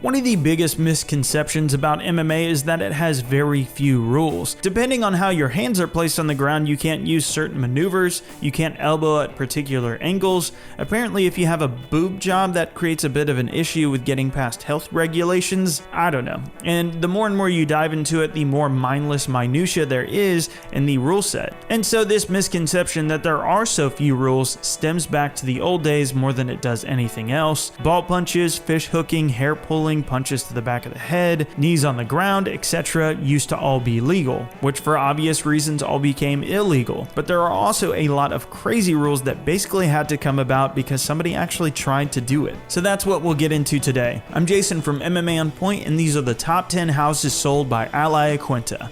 One of the biggest misconceptions about MMA is that it has very few rules. Depending on how your hands are placed on the ground, you can't use certain maneuvers, you can't elbow at particular angles. Apparently, if you have a boob job, that creates a bit of an issue with getting past health regulations. I don't know. And the more and more you dive into it, the more mindless minutia there is in the rule set. And so this misconception that there are so few rules stems back to the old days more than it does anything else. Ball punches, fish hooking, hair pulling, punches to the back of the head, knees on the ground, etc. used to all be legal, which for obvious reasons all became illegal. But there are also a lot of crazy rules that basically had to come about because somebody actually tried to do it. So that's what we'll get into today. I'm Jason from MMA On Point, and these are the top 10 houses sold by Ally Quinta.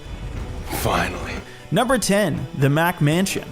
Finally. Number 10, the Mac Mansion.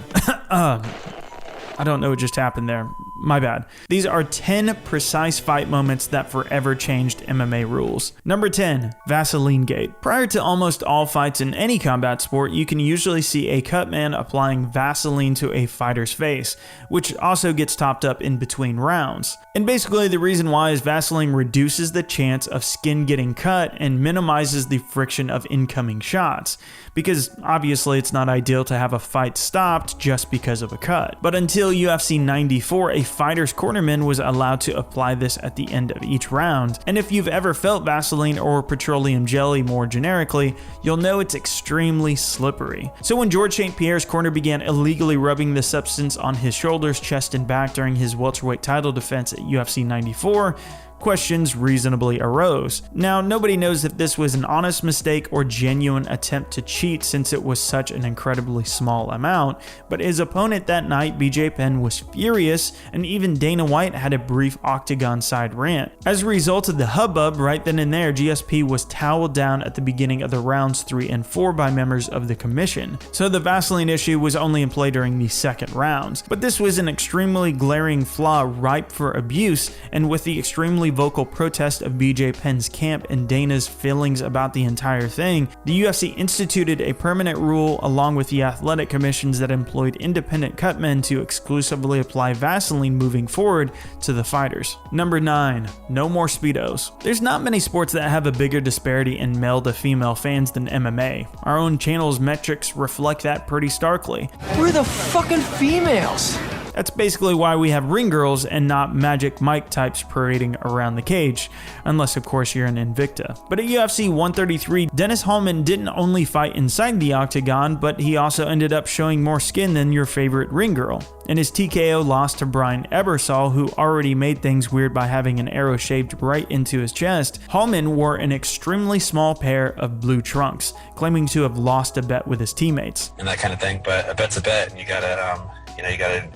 I don't know what just happened there. My bad. These are 10 precise fight moments that forever changed MMA rules. Number 10, Vaseline Gate. Prior to almost all fights in any combat sport, you can usually see a cut man applying Vaseline to a fighter's face, which also gets topped up in between rounds. And basically the reason why is Vaseline reduces the chance of skin getting cut and minimizes the friction of incoming shots, because obviously it's not ideal to have a fight stopped just because of a cut. But until UFC 94, a fighter's cornerman was allowed to apply this at the end of each round. And if you've ever felt Vaseline or petroleum jelly more generically, you'll know it's extremely slippery. So when George St-Pierre's corner began illegally rubbing the substance on his shoulders, chest, and back during his welterweight title defense at UFC 94, questions reasonably arose. Now, nobody knows if this was an honest mistake or genuine attempt to cheat since it was such an incredibly small amount, but his opponent that night, BJ Penn, was furious, and even Dana White had a brief octagon side rant. As a result of the hubbub, right then and there, GSP was toweled down at the beginning of the rounds 3 and 4 by members of the commission. So the Vaseline issue was only in play during the second rounds. But this was an extremely glaring flaw ripe for abuse, and with the extremely vocal protest of BJ Penn's camp and Dana's feelings about the entire thing, the UFC instituted a permanent rule along with the athletic commissions that employed independent cutmen to exclusively apply Vaseline moving forward to the fighters. Number 9, no more Speedos. There's not many sports that have a bigger disparity in male to female fans than MMA. Our own channel's metrics reflect that pretty starkly. We're the fucking females. That's basically why we have ring girls and not Magic Mike types parading around the cage, unless of course you're an Invicta. But at UFC 133, Dennis Hallman didn't only fight inside the octagon, but he also ended up showing more skin than your favorite ring girl. In his TKO loss to Brian Ebersol, who already made things weird by having an arrow shaved right into his chest, Hallman wore an extremely small pair of blue trunks, claiming to have lost a bet with his teammates. And that kind of thing, but a bet's a bet, and you gotta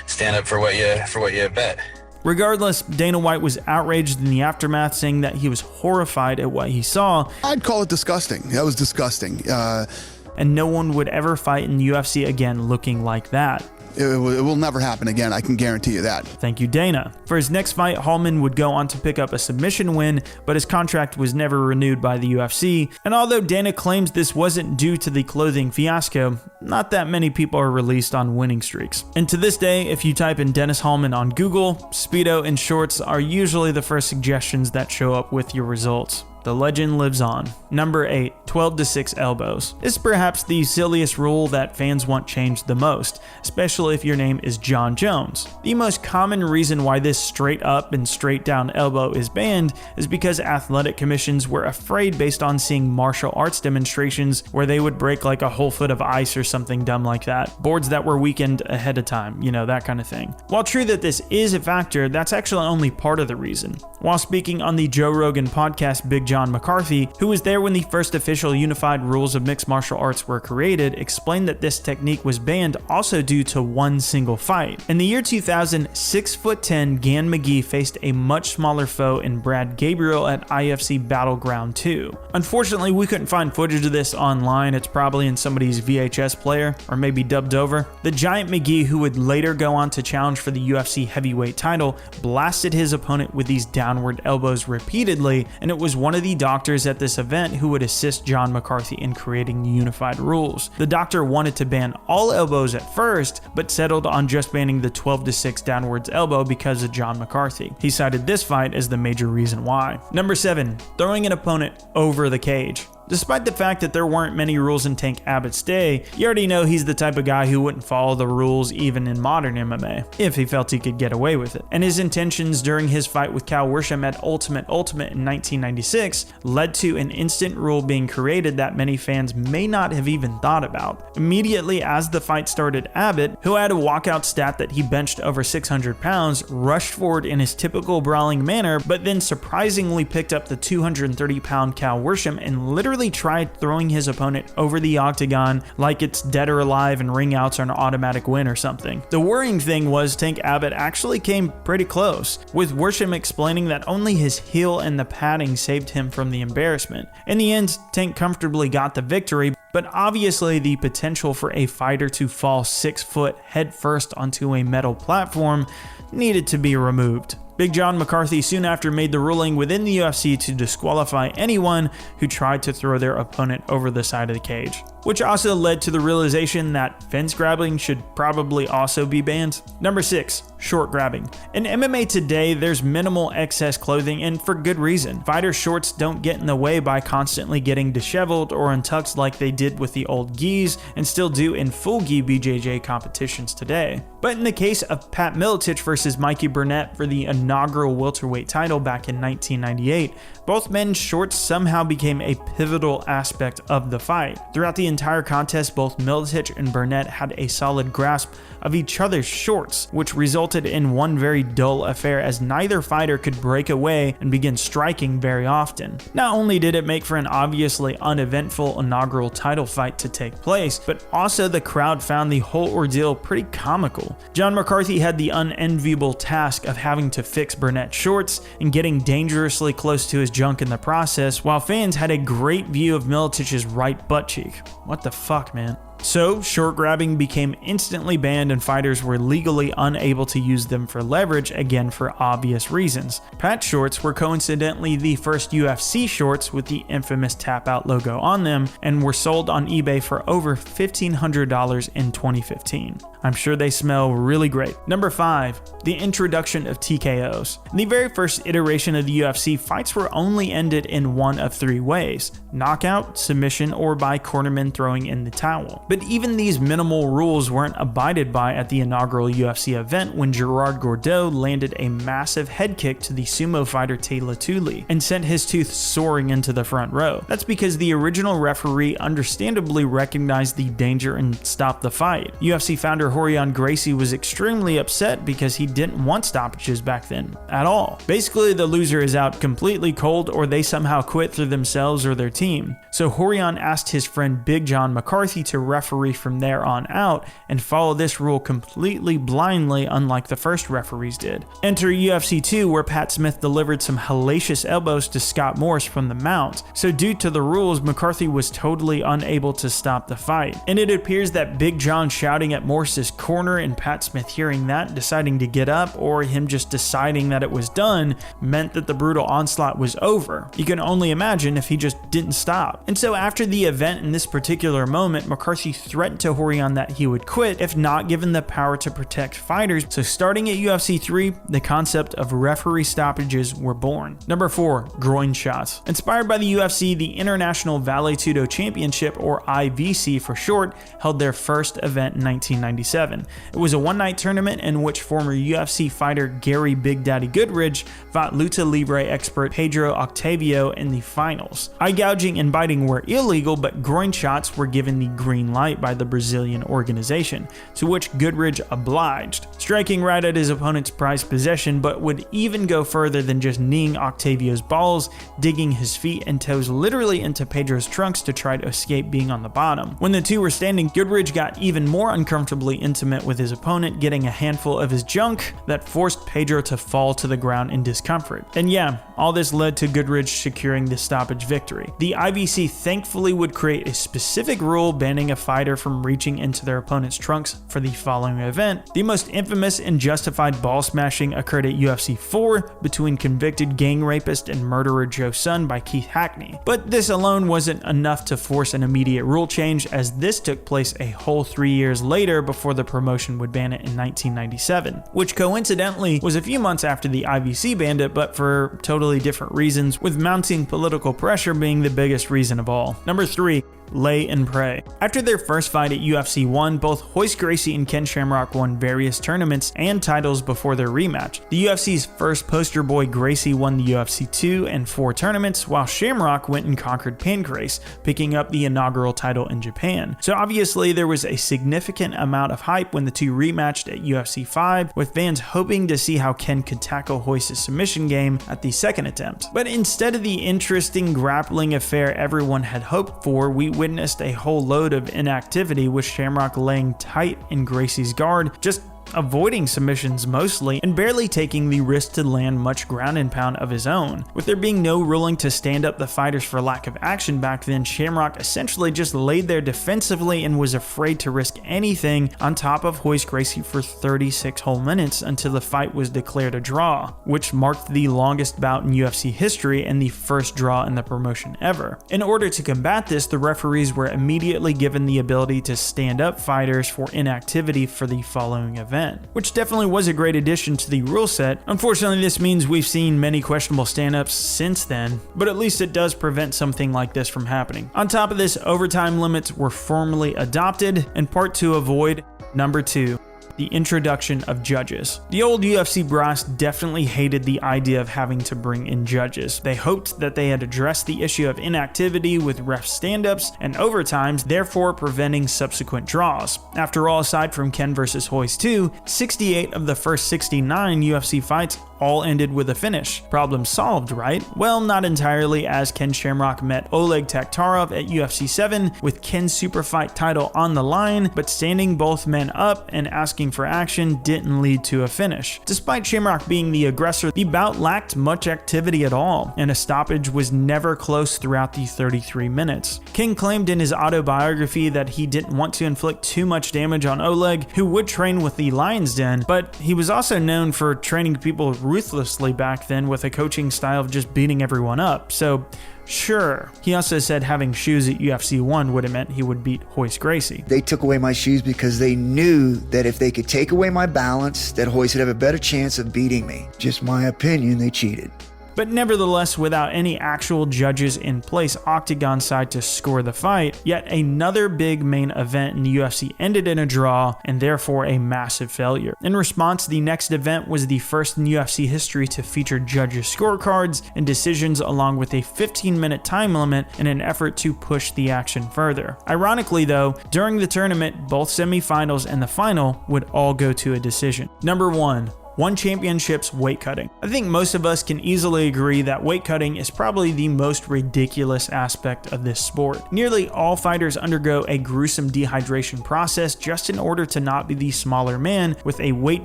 stand up for what you bet. Regardless, Dana White was outraged in the aftermath, saying that he was horrified at what he saw. I'd call it disgusting. That was disgusting. And no one would ever fight in the UFC again looking like that. It will never happen again, I can guarantee you that. Thank you, Dana. For his next fight, Hallman would go on to pick up a submission win, but his contract was never renewed by the UFC. And although Dana claims this wasn't due to the clothing fiasco, not that many people are released on winning streaks. And to this day, if you type in Dennis Hallman on Google, Speedo and shorts are usually the first suggestions that show up with your results. The legend lives on. Number 8, 12 to 6 elbows. This is perhaps the silliest rule that fans want changed the most, especially if your name is John Jones. The most common reason why this straight up and straight down elbow is banned is because athletic commissions were afraid based on seeing martial arts demonstrations where they would break like a whole foot of ice or something dumb like that. Boards that were weakened ahead of time, that kind of thing. While true that this is a factor, that's actually only part of the reason. While speaking on the Joe Rogan podcast, Big John McCarthy, who was there when the first official unified rules of mixed martial arts were created, explained that this technique was banned also due to one single fight. In the year 2000, 6'10" Gan McGee faced a much smaller foe in Brad Gabriel at IFC Battleground 2. Unfortunately, we couldn't find footage of this online. It's probably in somebody's VHS player, or maybe dubbed over. The giant McGee, who would later go on to challenge for the UFC heavyweight title, blasted his opponent with these downward elbows repeatedly, and it was one of the doctors at this event who would assist John McCarthy in creating the unified rules. The doctor wanted to ban all elbows at first, but settled on just banning the 12-6 downwards elbow because of John McCarthy. He cited this fight as the major reason why. Number 7, throwing an opponent over the cage. Despite the fact that there weren't many rules in Tank Abbott's day, you already know he's the type of guy who wouldn't follow the rules even in modern MMA, if he felt he could get away with it. And his intentions during his fight with Cal Worsham at Ultimate in 1996 led to an instant rule being created that many fans may not have even thought about. Immediately as the fight started, Abbott, who had a walkout stat that he benched over 600 pounds, rushed forward in his typical brawling manner, but then surprisingly picked up the 230-pound Cal Worsham and literally tried throwing his opponent over the octagon like it's dead or alive and ring outs are an automatic win or something. The worrying thing was Tank Abbott actually came pretty close, with Worsham explaining that only his heel and the padding saved him from the embarrassment. In the end, Tank comfortably got the victory, but obviously the potential for a fighter to fall 6 foot head first onto a metal platform needed to be removed. Big John McCarthy soon after made the ruling within the UFC to disqualify anyone who tried to throw their opponent over the side of the cage, which also led to the realization that fence grabbing should probably also be banned. Number 6, short grabbing. In MMA today, there's minimal excess clothing, and for good reason. Fighter shorts don't get in the way by constantly getting disheveled or untucked like they did with the old gis and still do in full gi BJJ competitions today. But in the case of Pat Miletich versus Mikey Burnett for the inaugural welterweight title back in 1998, both men's shorts somehow became a pivotal aspect of the fight. Throughout the entire contest, both Miletich and Burnett had a solid grasp of each other's shorts, which resulted in one very dull affair as neither fighter could break away and begin striking very often. Not only did it make for an obviously uneventful inaugural title fight to take place, but also the crowd found the whole ordeal pretty comical. John McCarthy had the unenviable task of having to fix Burnett's shorts and getting dangerously close to his junk in the process, while fans had a great view of Miletich's right butt cheek. What the fuck, man? So, short grabbing became instantly banned and fighters were legally unable to use them for leverage, again for obvious reasons. Pat's shorts were coincidentally the first UFC shorts with the infamous tap out logo on them and were sold on eBay for over $1,500 in 2015. I'm sure they smell really great. Number 5, the introduction of TKOs. In the very first iteration of the UFC, fights were only ended in one of 3 ways: knockout, submission, or by cornermen throwing in the towel. But even these minimal rules weren't abided by at the inaugural UFC event when Gerard Gordeau landed a massive head kick to the sumo fighter Taylor Tooley and sent his tooth soaring into the front row. That's because the original referee understandably recognized the danger and stopped the fight. UFC founder Rorion Gracie was extremely upset because he didn't want stoppages back then at all. Basically, the loser is out completely cold or they somehow quit through themselves or their team. So Rorion asked his friend Big John McCarthy to referee from there on out and follow this rule completely blindly, unlike the first referees did. Enter UFC 2, where Pat Smith delivered some hellacious elbows to Scott Morris from the mount. So due to the rules, McCarthy was totally unable to stop the fight. And it appears that Big John shouting at Morris's corner and Pat Smith hearing that, deciding to get up, or him just deciding that it was done, meant that the brutal onslaught was over. You can only imagine if he just didn't stop. And so after the event in this particular moment, McCarthy threatened to Rorion that he would quit if not given the power to protect fighters. So starting at UFC 3, the concept of referee stoppages were born. Number 4, groin shots. Inspired by the UFC, the International Vale Tudo Championship, or IVC for short, held their first event in 1997. It was a one-night tournament in which former UFC fighter Gary Big Daddy Goodridge fought lucha libre expert Pedro Octavio in the finals. Eye gouging and biting were illegal, but groin shots were given the green light by the Brazilian organization, to which Goodridge obliged, striking right at his opponent's prized possession, but would even go further than just kneeing Octavio's balls, digging his feet and toes literally into Pedro's trunks to try to escape being on the bottom. When the two were standing, Goodridge got even more uncomfortably intimate with his opponent, getting a handful of his junk that forced Pedro to fall to the ground in discomfort. And yeah, all this led to Goodridge securing the stoppage victory. The IVC thankfully would create a specific rule banning a fighter from reaching into their opponent's trunks for the following event. The most infamous and justified ball smashing occurred at UFC 4 between convicted gang rapist and murderer Joe Sun by Keith Hackney. But this alone wasn't enough to force an immediate rule change, as this took place a whole 3 years later before the promotion would ban it in 1997, which coincidentally was a few months after the IVC banned it, but for totally different reasons, with mounting political pressure being the biggest reason of all. Number 3. Lay and pray. After their first fight at UFC 1, both Royce Gracie and Ken Shamrock won various tournaments and titles before their rematch. The UFC's first poster boy Gracie won the UFC 2 and 4 tournaments, while Shamrock went and conquered Pancrase, picking up the inaugural title in Japan. So obviously there was a significant amount of hype when the two rematched at UFC 5, with fans hoping to see how Ken could tackle Royce's submission game at the second attempt. But instead of the interesting grappling affair everyone had hoped for, we witnessed a whole load of inactivity, with Shamrock laying tight in Gracie's guard, just avoiding submissions mostly, and barely taking the risk to land much ground and pound of his own. With there being no ruling to stand up the fighters for lack of action back then, Shamrock essentially just laid there defensively and was afraid to risk anything on top of Royce Gracie for 36 whole minutes until the fight was declared a draw, which marked the longest bout in UFC history and the first draw in the promotion ever. In order to combat this, the referees were immediately given the ability to stand up fighters for inactivity for the following event, which definitely was a great addition to the rule set. Unfortunately, this means we've seen many questionable stand-ups since then, but at least it does prevent something like this from happening. On top of this, overtime limits were formally adopted, in part to avoid number 2, the introduction of judges. The old UFC brass definitely hated the idea of having to bring in judges. They hoped that they had addressed the issue of inactivity with ref stand-ups and overtimes, therefore preventing subsequent draws. After all, aside from Ken vs. Royce 2, 68 of the first 69 UFC fights all ended with a finish. Problem solved, right? Well, not entirely, as Ken Shamrock met Oleg Taktarov at UFC 7 with Ken's super fight title on the line, but standing both men up and asking for action didn't lead to a finish. Despite Shamrock being the aggressor, the bout lacked much activity at all, and a stoppage was never close throughout the 33 minutes. Ken claimed in his autobiography that he didn't want to inflict too much damage on Oleg, who would train with the Lion's Den, but he was also known for training people ruthlessly back then with a coaching style of just beating everyone up, so sure. He also said having shoes at UFC 1 would have meant he would beat Royce Gracie. They took away my shoes because they knew that if they could take away my balance, that Royce would have a better chance of beating me. Just my opinion, they cheated. But nevertheless, without any actual judges in place octagon side to score the fight, yet another big main event in the UFC ended in a draw and therefore a massive failure. In response, the next event was the first in UFC history to feature judges' scorecards and decisions, along with a 15-minute time limit in an effort to push the action further. Ironically though, during the tournament, both semifinals and the final would all go to a decision. Number 1. One Championship's weight cutting. I think most of us can easily agree that weight cutting is probably the most ridiculous aspect of this sport. Nearly all fighters undergo a gruesome dehydration process just in order to not be the smaller man with a weight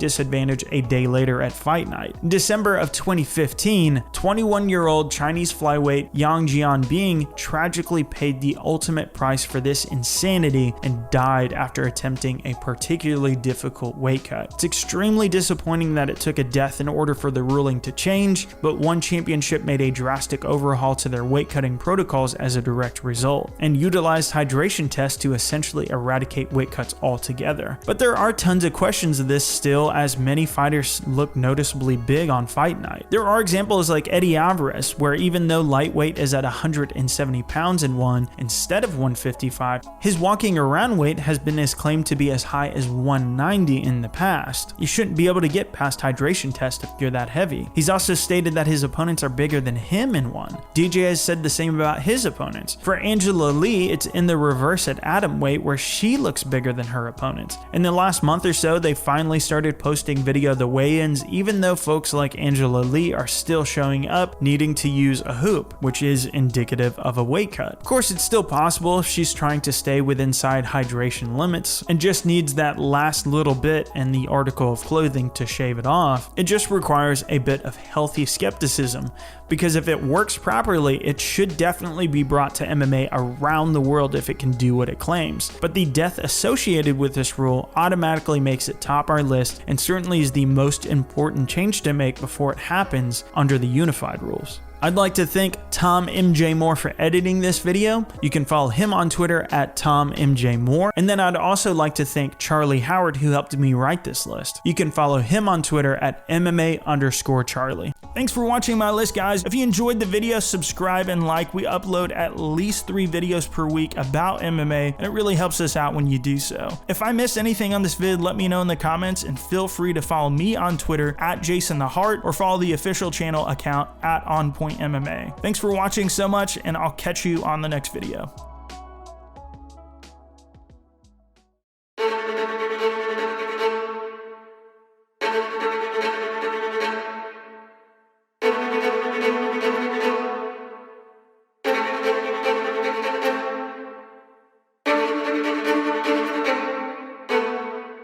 disadvantage a day later at fight night. In December of 2015, 21-year-old Chinese flyweight Yang Jianbing tragically paid the ultimate price for this insanity and died after attempting a particularly difficult weight cut. It's extremely disappointing that it took a death in order for the ruling to change, but One Championship made a drastic overhaul to their weight cutting protocols as a direct result, and utilized hydration tests to essentially eradicate weight cuts altogether. But there are tons of questions of this still, as many fighters look noticeably big on fight night. There are examples like Eddie Alvarez, where even though lightweight is at 170 pounds in one instead of 155, his walking around weight has been claimed to be as high as 190 in the past. You shouldn't be able to get past hydration test if you're that heavy. He's also stated that his opponents are bigger than him in one. DJ has said the same about his opponents. For Angela Lee, it's in the reverse at atomweight, where she looks bigger than her opponents. In the last month or so, they finally started posting video of the weigh-ins, even though folks like Angela Lee are still showing up needing to use a hoop, which is indicative of a weight cut. Of course, it's still possible if she's trying to stay within hydration limits and just needs that last little bit in the article of clothing to shave it off. It just requires a bit of healthy skepticism, because if it works properly, it should definitely be brought to MMA around the world if it can do what it claims. But the death associated with this rule automatically makes it top our list, and certainly is the most important change to make before it happens under the unified rules. I'd like to thank Tom MJ Moore for editing this video. You can follow him on Twitter at TomMJMoore. And then I'd also like to thank Charlie Howard, who helped me write this list. You can follow him on Twitter at MMA_Charlie. Thanks for watching my list, guys. If you enjoyed the video, subscribe and like. We upload at least 3 videos per week about MMA, and it really helps us out when you do so. If I missed anything on this vid, let me know in the comments, and feel free to follow me on Twitter at JasonTheHeart, or follow the official channel account at OnPointMMA. Thanks for watching so much, and I'll catch you on the next video.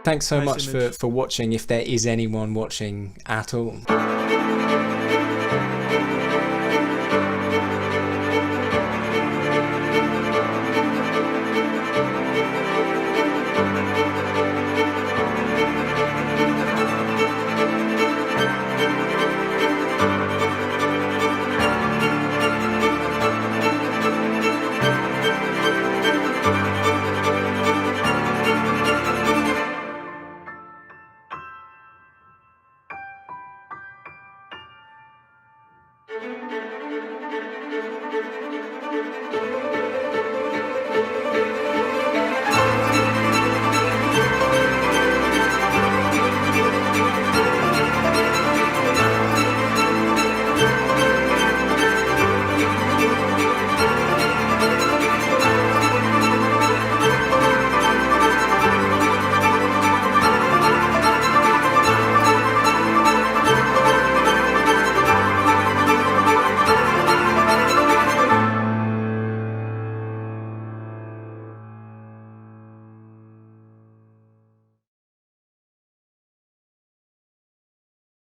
Thanks so much for watching, if there is anyone watching at all.